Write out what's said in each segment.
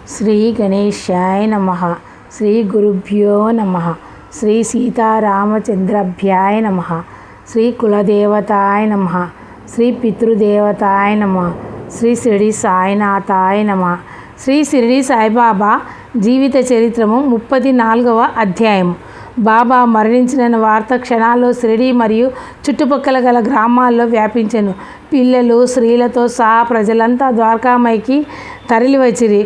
శ్రీ గణేశాయ నమః. శ్రీ గురుభ్యో నమః. శ్రీ సీతారామచంద్రాభ్యాయ నమః. శ్రీ కులదేవతాయ నమః. శ్రీ పితృదేవతాయ నమః. శ్రీ షిరిడి సాయినాథాయ నమః. శ్రీ షిరిడి సాయిబాబా జీవిత చరిత్రము 34వ అధ్యాయము. బాబా మరణించిన వార్త క్షణాల్లో షిరిడి మరియు చుట్టుపక్కల గల గ్రామాల్లో వ్యాపించెను. పిల్లలు స్త్రీలతో సహా ప్రజలంతా ద్వారకామాయికి తరలివచ్చిరి.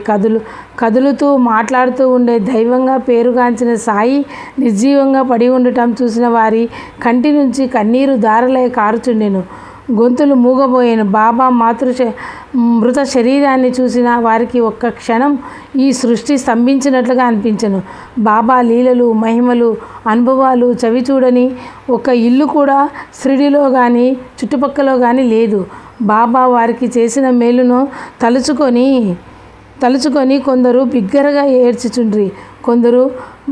కదులుతూ మాట్లాడుతూ ఉండే దైవంగా పేరుగాంచిన సాయి నిర్జీవంగా పడి ఉండటం చూసిన వారి కంటి నుంచి కన్నీరు ధారలై కారుచుండెను. గొంతులు మూగబోయాను. బాబా మృత శరీరాన్ని చూసిన వారికి ఒక్క క్షణం ఈ సృష్టి స్తంభించినట్లుగా అనిపించెను. బాబా లీలలు, మహిమలు, అనుభవాలు చవిచూడని ఒక ఇల్లు కూడా షిరిడిలో కానీ చుట్టుపక్కల కానీ లేదు. బాబా వారికి చేసిన మేలును తలుచుకొని కొందరు బిగ్గరగా ఏడ్చుచుండ్రి. కొందరు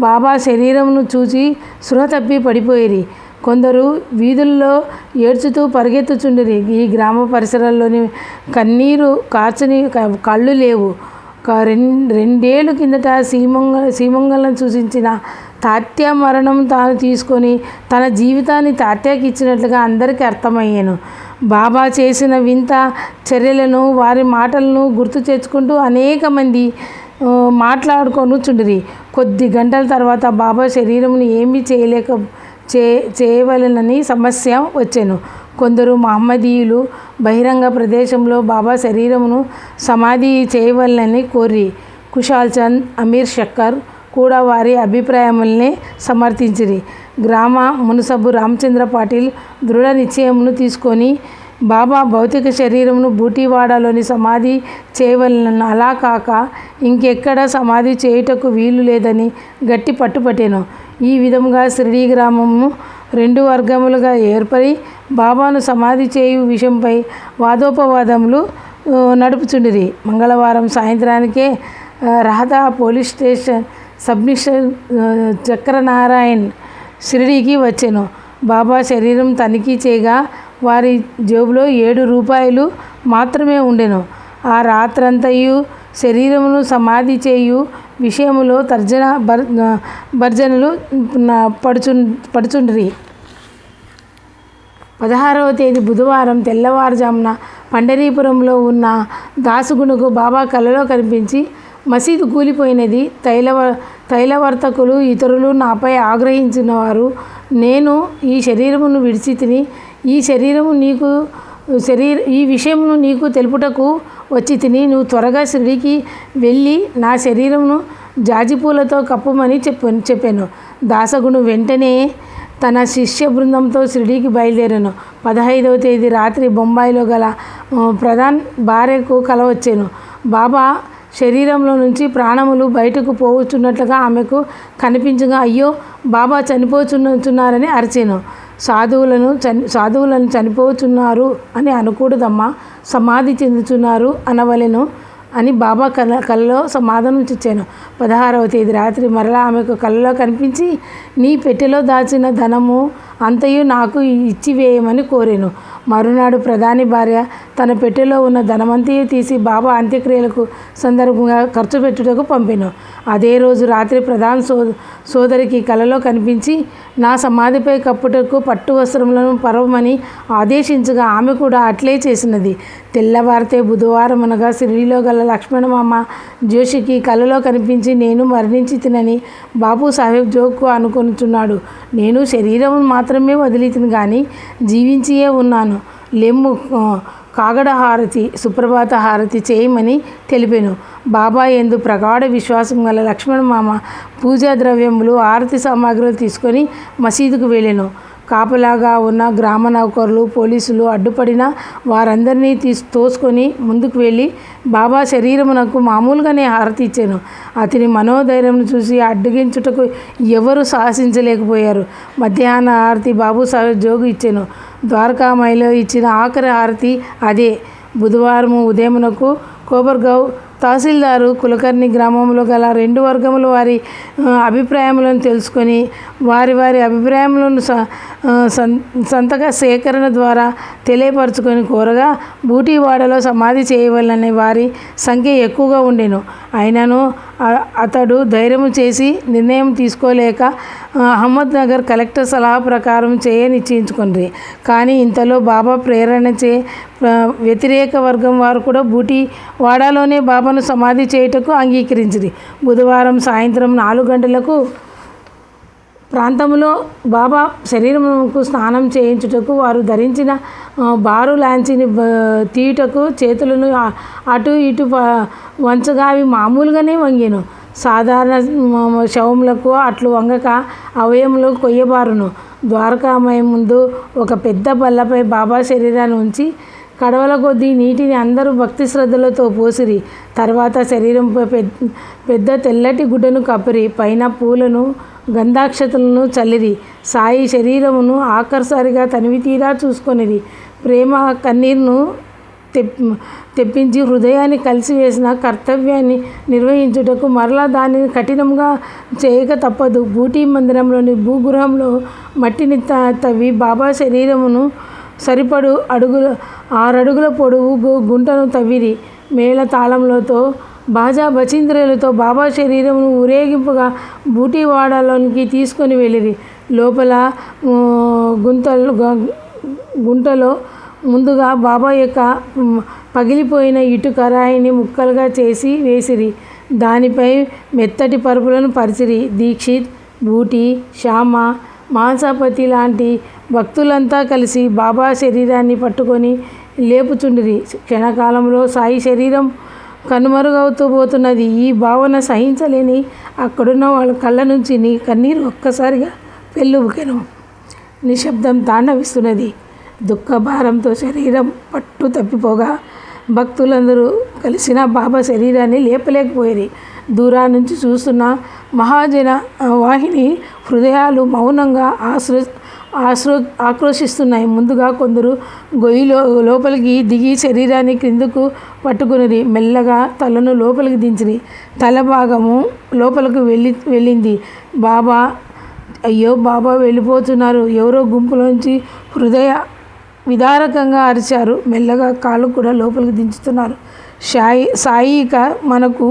బాబా శరీరమును చూసి స్పృహ తప్పి పడిపోయిరి. కొందరు వీధుల్లో ఏడ్చుతూ పరిగెత్తుచుండిరి. ఈ గ్రామ పరిసరాల్లోని కన్నీరు కార్చని కళ్ళు లేవు. రెండేళ్ళు కిందట సీమంగళం సూచించిన తాత్య మరణం తాను తీసుకొని తన జీవితాన్ని తాత్యాకి ఇచ్చినట్లుగా అందరికీ అర్థమయ్యాను. బాబా చేసిన వింత చర్యలను, వారి మాటలను గుర్తు తెచ్చుకుంటూ అనేక మంది మాట్లాడుకొనుచుండిరి. కొద్ది గంటల తర్వాత బాబా శరీరమును ఏమీ చేయవలెనని సమస్య వచ్చెను. కొందరు మహమ్మదీయులు బహిరంగ ప్రదేశంలో బాబా శరీరమును సమాధి చేయవలెనని కోరి కుశాల్ చంద్, అమీర్ షక్కర్ కూడా వారి అభిప్రాయములనే సమర్థించిరి. గ్రామ మున్సబు రామచంద్ర పాటిల్ దృఢ నిశ్చయమును తీసుకొని బాబా భౌతిక శరీరమును బూటీవాడలోని సమాధి చేయవలెనని, అలా కాక ఇంకెక్కడ సమాధి చేయుటకు వీలు లేదని గట్టి పట్టుపట్టెను. ఈ విధముగా షిరిడి గ్రామము 2 వర్గములుగా ఏర్పడి బాబాను సమాధి చేయు విషయంపై వాదోపవాదములు నడుపుచుండిరి. మంగళవారం సాయంత్రానికే రహదా పోలీస్ స్టేషన్ సబ్మిషన్ చక్రనారాయణ్ షిరిడీకి వచ్చెను. బాబా శరీరం తనిఖీ చేయగా వారి జేబులో 7 రూపాయలు మాత్రమే ఉండెను. ఆ రాత్రంతయు శరీరమును సమాధి చేయు విషయములో భర్జనలు పడుచుండ్రి. 16వ తేదీ బుధవారం తెల్లవారుజామున పండరీపురంలో ఉన్న దాసుగుణకు బాబా కలలో కనిపించి, మసీదు కూలిపోయినది, తైలవర్తకులు ఇతరులు నాపై ఆగ్రహించిన వారు నేను ఈ శరీరమును విడిచి తిని ఈ విషయమును నీకు తెలుపుటకు వచ్చి తిని, నువ్వు త్వరగా షిరిడీకి వెళ్ళి నా శరీరమును జాజిపూలతో కప్పుమని చెప్పాను. దాసగును వెంటనే తన శిష్య బృందంతో షిరిడీకి బయలుదేరాను. 15వ తేదీ రాత్రి బొంబాయిలో గల ప్రధాన్ భార్యకు కల వచ్చాను. బాబా శరీరంలో నుంచి ప్రాణములు బయటకు పోవచ్చున్నట్లుగా ఆమెకు కనిపించగా, అయ్యో బాబా చనిపోతున్నారని అరిచాను. సాధువులను చనిపోతున్నారు అని అనకూడదమ్మా, సమాధి చెందుతున్నారు అనవలెను అని బాబా కలలో సమాధానం ఇచ్చాను. 16వ తేదీ రాత్రి మరలా ఆమెకు కలలో కనిపించి, నీ పెట్టెలో దాచిన ధనము అంతయు నాకు ఇచ్చివేయమని కోరాను. మరునాడు ప్రధాని భార్య తన పెట్టెలో ఉన్న ధనమంతయు తీసి బాబా అంత్యక్రియలకు సందర్భంగా ఖర్చు పెట్టుటకు పంపాను. అదే రోజు రాత్రి ప్రధాన సోదరికి కలలో కనిపించి, నా సమాధిపై కప్పుటకు పట్టు వస్త్రములను పరవమని ఆదేశించగా ఆమె కూడా అట్లే చేసినది. తెల్లవారితే బుధవారం అనగా షిరిడీలో గల లక్ష్మణమామ జోషికి కలలో కనిపించి, నేను మరణించి తినని బాబు సాహెబ్ జోగ్కు అనుకొనుచున్నాడు. నేను శరీరం మాత్రమే వదిలితిని కానీ జీవించియే ఉన్నాను. లెమ్ము కాగడ హారతి, సుప్రభాత హారతి చేయమని తెలిపాను. బాబా యందు ప్రగాఢ విశ్వాసం గల లక్ష్మణమామ పూజా ద్రవ్యములు, ఆరతి సామాగ్రులు తీసుకొని మసీదుకు వెళ్ళాను. కాపలాగా ఉన్న గ్రామ నౌకరులు, పోలీసులు అడ్డుపడిన వారందరినీ తోసుకొని ముందుకు వెళ్ళి బాబా శరీరమునకు మామూలుగానే హారతి ఇచ్చాను. అతని మనోధైర్యం చూసి అడ్డగించుటకు ఎవరు సాహసించలేకపోయారు. మధ్యాహ్న హారతి బాబు సాహెబ్ జోగు ఇచ్చాను. ద్వారకామాయిలో ఇచ్చిన ఆఖరి హారతి అదే. బుధవారం ఉదయమునకు కోబర్గావ్ తహసీల్దారు కులకర్ణి గ్రామంలో గల 2 వర్గముల వారి అభిప్రాయములను తెలుసుకొని వారి అభిప్రాయములను సంతక సేకరణ ద్వారా తెలియపరచుకొని కోరగా బూటీవాడలో సమాధి చేయవలనని వారి సంఖ్య ఎక్కువగా ఉండెను. అయినను అతడు ధైర్యం చేసి నిర్ణయం తీసుకోలేక అహ్మద్నగర్ కలెక్టర్ సలహా ప్రకారం నిశ్చయించుకుంది. కానీ ఇంతలో బాబా ప్రేరణచే వ్యతిరేక వర్గం వారు కూడా బూటి వాడాలోనే బాబాను సమాధి చేయుటకు అంగీకరించింది. బుధవారం సాయంత్రం 4 గంటలకు ప్రాంతంలో బాబా శరీరముకు స్నానం చేయించుటకు వారు ధరించిన బారు లాంఛీని తీయుటకు చేతులను అటు ఇటు వంచగా అవి మామూలుగానే వంగెను. సాధారణ శవములకు అట్లు వంగక అవయములు కొయ్యబారును. ద్వారకామయం ముందు ఒక పెద్ద బల్లపై బాబా శరీరాన్ని ఉంచి కడవల కొద్దీ నీటిని అందరూ భక్తి శ్రద్ధలతో పోసిరి. తర్వాత శరీరంపై పెద్ద తెల్లటి గుడ్డను కప్పిరి. పైన పూలను గంధాక్షతలను చల్లిరి. సాయి శరీరమును ఆఖరిసారిగా తనివి తీరా చూసుకొనిరి. ప్రేమ కన్నీరును తెప్పించి హృదయాన్ని కలిసివేసిన కర్తవ్యాన్ని నిర్వహించుటకు మరలా దానిని కఠినంగా చేయక తప్పదు. బూటీ మందిరంలోని భూగృహంలో మట్టిని తవ్వి బాబా శరీరమును సరిపడు 6 అడుగుల పొడవు గుంటను తవ్విరి. మేళ తాళములతో బాజా బచింద్రలతో బాబా శరీరమును ఊరేగింపుగా బూటివాడలోనికి తీసుకొని వెళ్ళిరి. లోపల గుంటలో ముందుగా బాబా యొక్క పగిలిపోయిన ఇటుక రాయిని ముక్కలుగా చేసి వేసిరి. దానిపై మెత్తటి పరుపులను పరిచిరి. దీక్షిత్, బూటి, శ్యామ, మాంసాపతి లాంటి భక్తులంతా కలిసి బాబా శరీరాన్ని పట్టుకొని లేపుచుండిరి. క్షణకాలంలో సాయి శరీరం కనుమరుగవుతూ పోతున్నది. ఈ భావన సహించలేని అక్కడున్న వాళ్ళ కళ్ళ నుంచి కన్నీరు ఒక్కసారిగా పెళ్ళుబుకెను. నిశ్శబ్దం తాండవిస్తున్నది. దుఃఖభారంతో శరీరం పట్టు తప్పిపోగా భక్తులందరూ కలిసిన బాబా శరీరాన్ని లేపలేకపోయేది. దూరాన్నించి చూస్తున్న మహాజన వాహిని హృదయాలు మౌనంగా ఆక్రోశిస్తున్నాయి. ముందుగా కొందరు గొయ్యిలో లోపలికి దిగి శరీరాన్ని క్రిందకు పట్టుకుని మెల్లగా తలను లోపలికి దించిరి. తల భాగము లోపలికి వెళ్ళింది. బాబా, అయ్యో బాబా వెళ్ళిపోతున్నారు. ఎవరో గుంపులోంచి హృదయ విదారకంగా అరిచారు. మెల్లగా కాళ్ళు కూడా లోపలికి దించుతున్నారు. సాయిక మనకు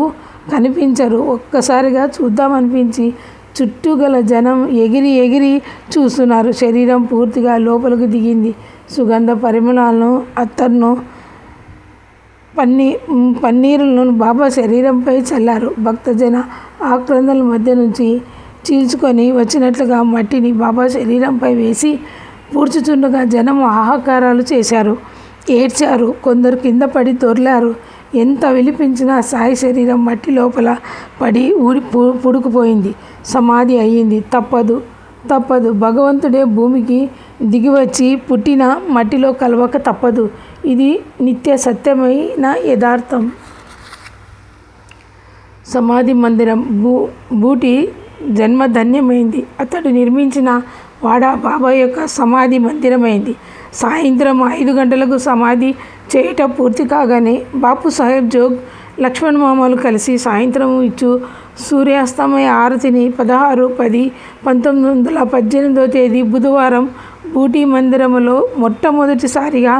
కనిపించరు. ఒక్కసారిగా చూద్దామనిపించి చుట్టూ గల జనం ఎగిరి చూస్తున్నారు. శరీరం పూర్తిగా లోపలికి దిగింది. సుగంధ పరిమళాలను, అత్తర్ను, పన్నీరులను బాబా శరీరంపై చల్లారు. భక్తజన ఆక్రందల మధ్య నుంచి చీల్చుకొని వచ్చినట్లుగా మట్టిని బాబా శరీరంపై వేసి పూడ్చుచుండగా జనం ఆహాకారాలు చేశారు, ఏడ్చారు. కొందరు కింద పడి దొర్లారు. ఎంత విలిపించినా సాయి శరీరం మట్టి లోపల పడి పుడుకుపోయింది. సమాధి అయ్యింది. తప్పదు. భగవంతుడే భూమికి దిగివచ్చి పుట్టిన మట్టిలో కలవక తప్పదు. ఇది నిత్య సత్యమైన యథార్థం. సమాధి మందిరం బూటి జన్మ ధన్యమైంది. అతడు నిర్మించిన వాడ బాబా యొక్క సమాధి మందిరమైంది. సాయంత్రం 5 గంటలకు సమాధి చేయటం పూర్తి కాగానే బాపు సాహెబ్ జోగ్, లక్ష్మణ్ మామలు కలిసి సాయంత్రం ఇచ్చు సూర్యాస్తమయ ఆరతిని 16/10/1918వ తేదీ బుధవారం బూటీ మందిరములో మొట్టమొదటిసారిగా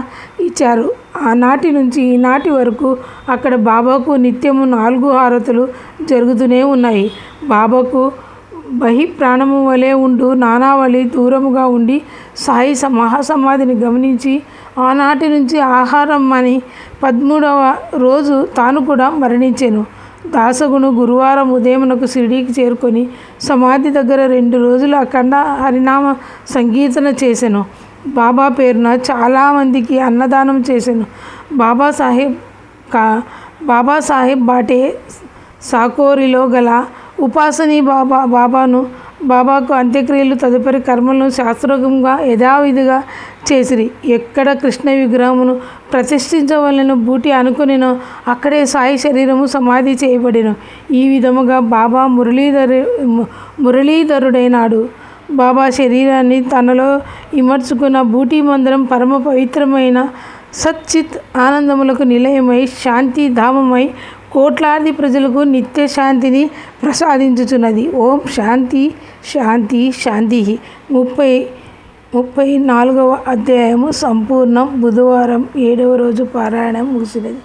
ఇచ్చారు. ఆనాటి నుంచి ఈనాటి వరకు అక్కడ బాబాకు నిత్యము 4 హారతులు జరుగుతూనే ఉన్నాయి. బాబాకు బహి ప్రాణము వలె ఉండు నానావళి దూరముగా ఉండి సాయి మహాసమాధిని గమనించి ఆనాటి నుంచి ఆహారం అని 13వ రోజు తాను కూడా మరణించెను. దాసగును గురువారం ఉదయమునకు షిరిడీకి చేరుకొని సమాధి దగ్గర 2 రోజులు అఖండ హరినామ సంకీర్తన చేసెను. బాబా పేరున చాలామందికి అన్నదానం చేసెను. బాబాసాహెబ్ బాటే సాకోరిలో గల ఉపాసనీ బాబాకు అంత్యక్రియలు తదుపరి కర్మలను శాస్త్రోక్తంగా యథావిధిగా చేసిరి. ఎక్కడ కృష్ణ విగ్రహమును ప్రతిష్ఠించవలెను బూటి అనుకునినో అక్కడే సాయి శరీరము సమాధి చేయబడిను. ఈ విధముగా బాబా మురళీధరుడైనాడు. బాబా శరీరాన్ని తనలో ఇమర్చుకున్న బూటీ మందిరం పరమ పవిత్రమైన సచ్చిత్ ఆనందములకు నిలయమై శాంతి ధామమై కోట్లాది ప్రజలకు నిత్య శాంతిని ప్రసాదించుచున్నది. ఓం శాంతి శాంతి శాంతి. 34వ అధ్యాయము సంపూర్ణం. బుధవారం 7వ రోజు పారాయణం ముగిసినది.